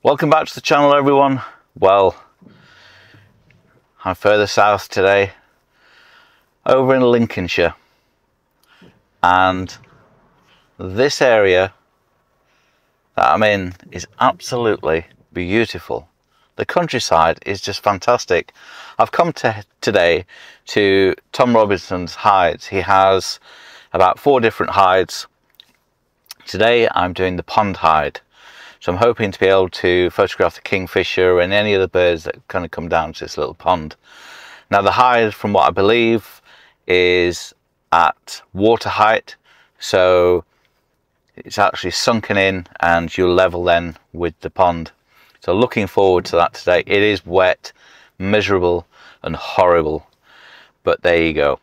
Welcome back to the channel, everyone. Well, I'm further south today, over in Lincolnshire, and this area that I'm in is absolutely beautiful. The countryside is just fantastic. I've come today to Tom Robinson's hides. He has about 4 different hides. Today I'm doing the pond hide. So I'm hoping to be able to photograph the kingfisher and any other birds that kind of come down to this little pond. Now the hide, from what I believe, is at water height. So it's actually sunken in and you'll level then with the pond. So looking forward to that today. It is wet, miserable and horrible, but there you go.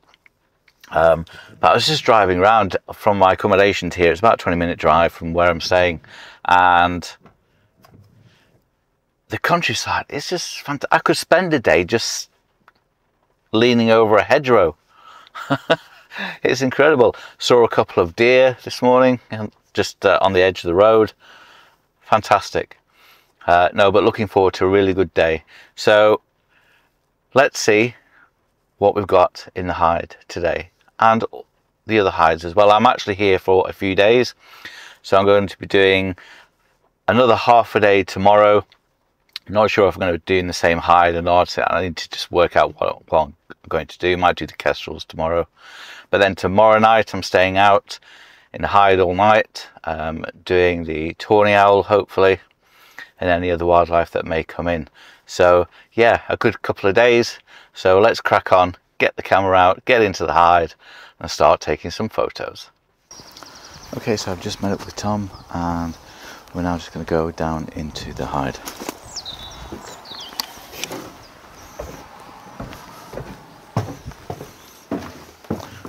But I was just driving around from my accommodation to here. It's about a 20-minute drive from where I'm staying, and the countryside is just fantastic. I could spend a day just leaning over a hedgerow. It's incredible. Saw a couple of deer this morning and just on the edge of the road. Fantastic. No, but looking forward to a really good day. So let's see what we've got in the hide today and the other hides as well. I'm actually here for a few days, so I'm going to be doing another half a day tomorrow. Not sure if I'm going to be doing the same hide or not. I need to just work out what I'm going to do. Might do the kestrels tomorrow, but then tomorrow night I'm staying out in the hide all night, doing the tawny owl hopefully, and any other wildlife that may come in. So yeah, a good couple of days. So let's crack on, get the camera out, get into the hide and start taking some photos. Okay, so I've just met up with Tom and we're now just going to go down into the hide.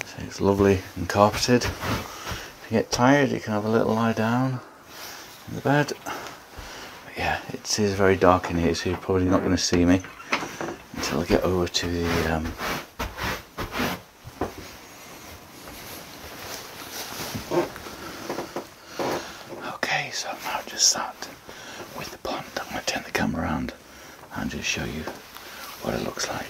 So it's lovely and carpeted. If you get tired, you can have a little lie down in the bed. But yeah, it is very dark in here, so you're probably not going to see me until I get over to the okay, so I'm now just sat with the pond. I'm going to turn the camera around and just show you what it looks like.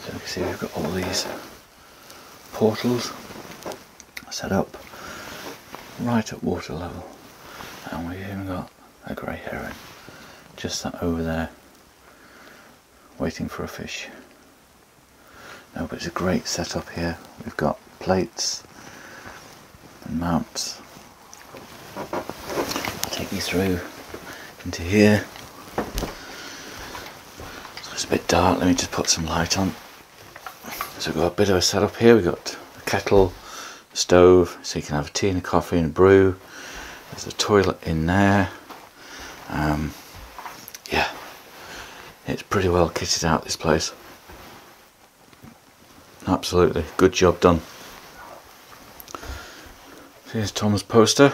So you can see we've got all these portals set up right at water level, and we've even got a grey heron just sat over there waiting for a fish. No, but it's a great setup here. We've got plates and mounts. I'll take you through into here. So it's a bit dark, let me just put some light on. So we've got a bit of a setup here. We've got a kettle, a stove, so you can have a tea and a coffee and a brew. There's a toilet in there. Yeah, it's pretty well kitted out, this place. Absolutely, good job done. Here's Tom's poster.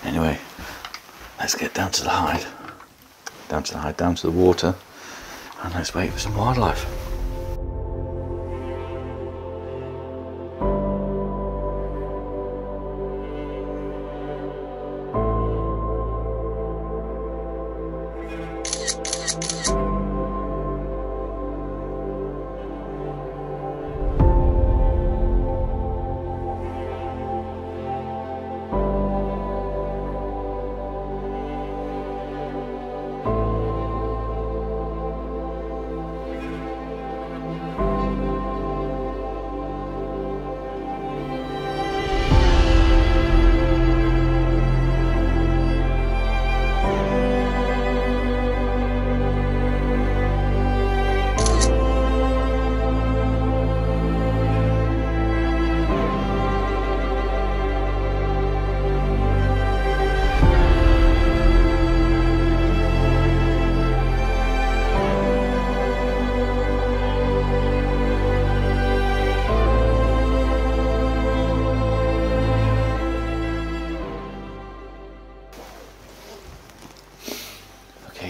Anyway, let's get down to the hide. Down to the hide, down to the water, and let's wait for some wildlife.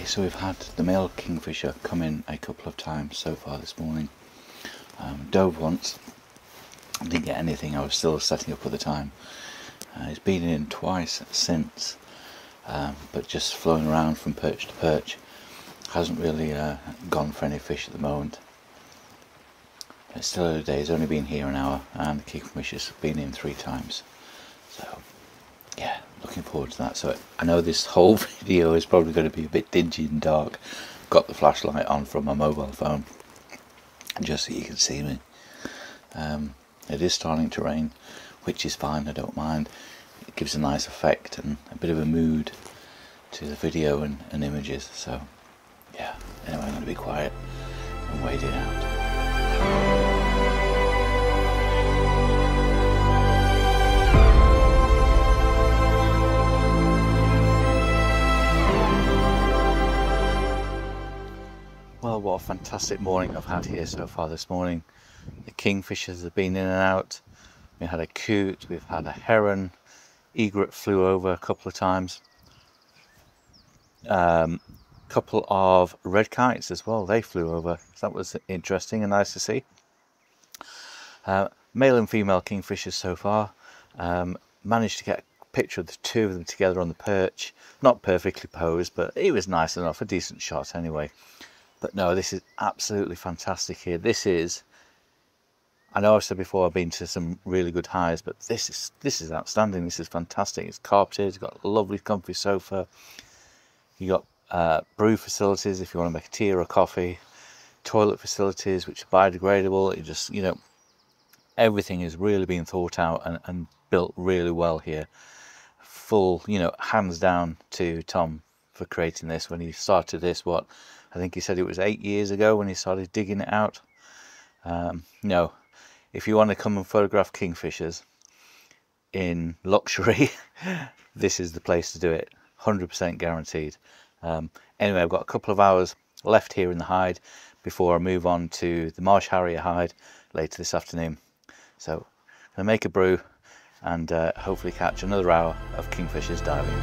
So we've had the male kingfisher come in a couple of times so far this morning. Dove once, didn't get anything. I was still setting up at the time. He's been in twice since, but just flown around from perch to perch. Hasn't really gone for any fish at the moment. It's still early days, only been here an hour, and the kingfishers have been in 3 times. So yeah, looking forward to that. So I know this whole video is probably going to be a bit dingy and dark. Got the flashlight on from my mobile phone just so you can see me. It is starting to rain, which is fine, I don't mind. It gives a nice effect and a bit of a mood to the video and images. So yeah, anyway, I'm going to be quiet and wait it out. Well, what a fantastic morning I've had here so far this morning. The kingfishers have been in and out. We had a coot, we've had a heron, egret flew over a couple of times. Couple of red kites as well, they flew over. So that was interesting and nice to see. Male and female kingfishers so far. Managed to get a picture of the 2 of them together on the perch. Not perfectly posed, but it was nice enough, a decent shot anyway. But no, this is absolutely fantastic here. This is, I know I've said before I've been to some really good highs, but this is outstanding. This is fantastic. It's carpeted, it's got a lovely comfy sofa. You got brew facilities if you want to make a tea or a coffee, toilet facilities which are biodegradable. It just, you know, everything is really being thought out and built really well here. Full, you know, hands down to Tom for creating this. When he started this, what, I think he said it was 8 years ago when he started digging it out. No, if you want to come and photograph kingfishers in luxury, this is the place to do it. 100% guaranteed. Anyway, I've got a couple of hours left here in the hide before I move on to the Marsh Harrier hide later this afternoon. So I'm going to make a brew and hopefully catch another hour of kingfishers diving.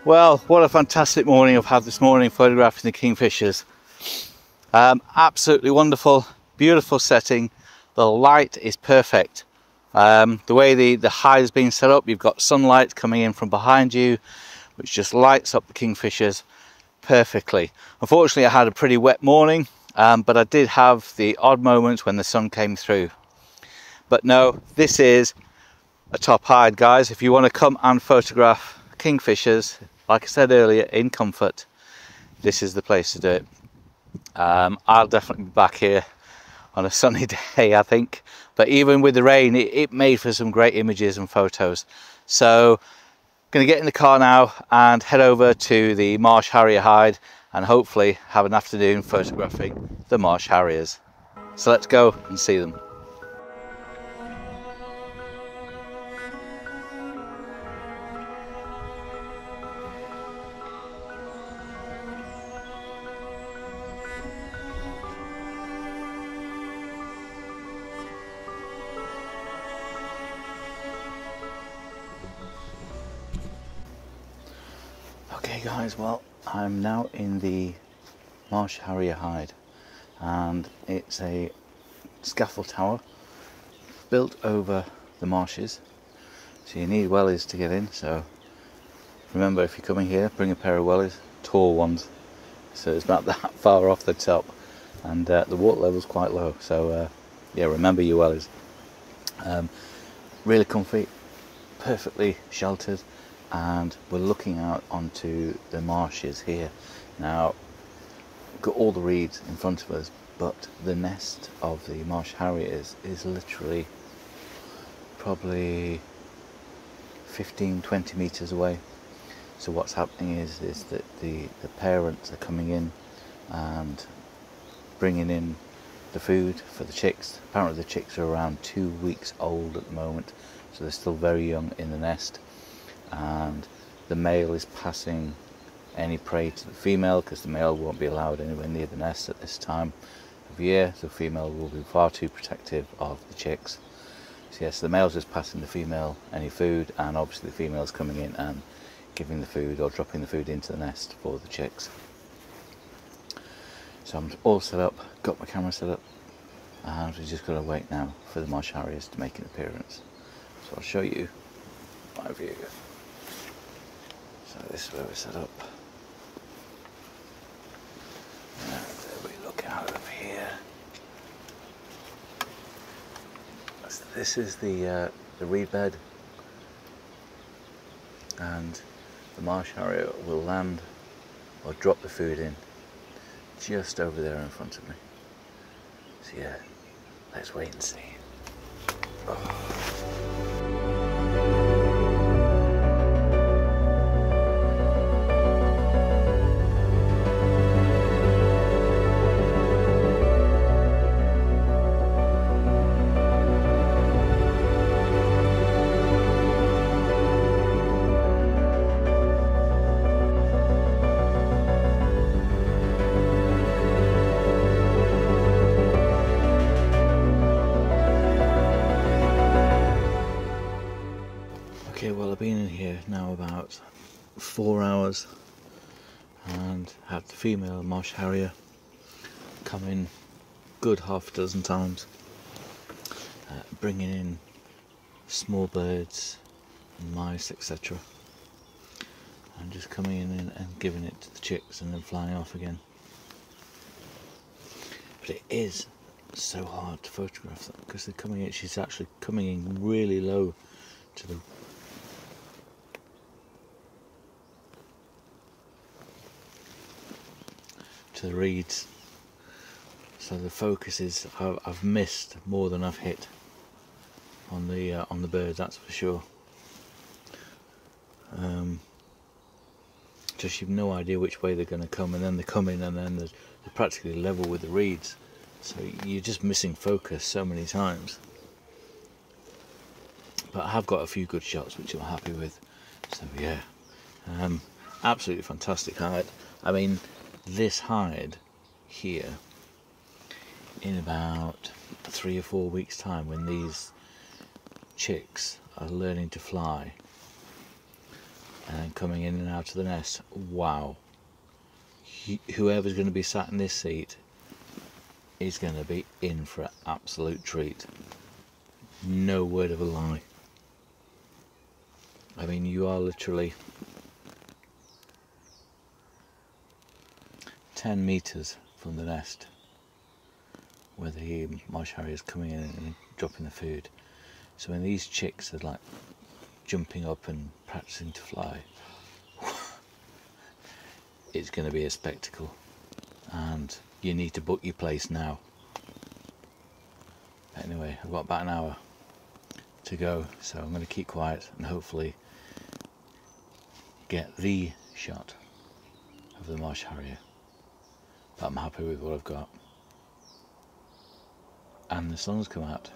Well, what a fantastic morning I've had this morning photographing the kingfishers. Absolutely wonderful, beautiful setting. The light is perfect. The way the hide has been set up, you've got sunlight coming in from behind you, which just lights up the kingfishers perfectly. Unfortunately, I had a pretty wet morning, but I did have the odd moments when the sun came through. But no, this is a top hide, guys. If you want to come and photograph kingfishers, like I said earlier, in comfort, this is the place to do it. I'll definitely be back here on a sunny day, I think. But even with the rain, it made for some great images and photos. So I'm going to get in the car now and head over to the Marsh Harrier hide and hopefully have an afternoon photographing the Marsh Harriers. So let's go and see them. guys, well, I'm now in the Marsh Harrier hide, and it's a scaffold tower built over the marshes, so you need wellies to get in. So remember, if you're coming here, bring a pair of wellies, tall ones, so it's about that far off the top, and the water level's quite low, so yeah, remember your wellies. Really comfy, perfectly sheltered, and we're looking out onto the marshes here. Now, we've got all the reeds in front of us, but the nest of the marsh harriers is literally probably 15-20 meters away. So what's happening is that the parents are coming in and bringing in the food for the chicks. Apparently the chicks are around 2 weeks old at the moment, so they're still very young in the nest, and the male is passing any prey to the female, because the male won't be allowed anywhere near the nest at this time of year. The female will be far too protective of the chicks. So yes, the male's just passing the female any food, and obviously the female's coming in and giving the food or dropping the food into the nest for the chicks. So I'm all set up, got my camera set up, and we've just got to wait now for the marsh harriers to make an appearance. So I'll show you my view. So this is where we're set up. And there we look out of here. So this is the reed bed, and the marsh harrier will land or drop the food in just over there in front of me. So yeah, let's wait and see. Oh. Okay, well, I've been in here now about 4 hours and had the female marsh harrier come in good half a dozen times, bringing in small birds and mice, etc. and just coming in and giving it to the chicks and then flying off again. But it is so hard to photograph them because they're coming in. She's actually coming in really low to the reeds, so the focus is, I've missed more than I've hit on the birds, that's for sure. Just you've no idea which way they're going to come, and then they come in and then they're practically level with the reeds, so you're just missing focus so many times. But I have got a few good shots which I'm happy with, so yeah, absolutely fantastic hide. I mean, this hide here, in about 3 or 4 weeks time, when these chicks are learning to fly and coming in and out of the nest, wow, whoever's going to be sat in this seat is going to be in for an absolute treat. No word of a lie. I mean, you are literally 10 meters from the nest where the marsh harrier is coming in and dropping the food. So when these chicks are like jumping up and practicing to fly, it's going to be a spectacle, and you need to book your place now. But anyway, I've got about an hour to go, so I'm going to keep quiet and hopefully get the shot of the marsh harrier. But I'm happy with what I've got, and the sun's come out.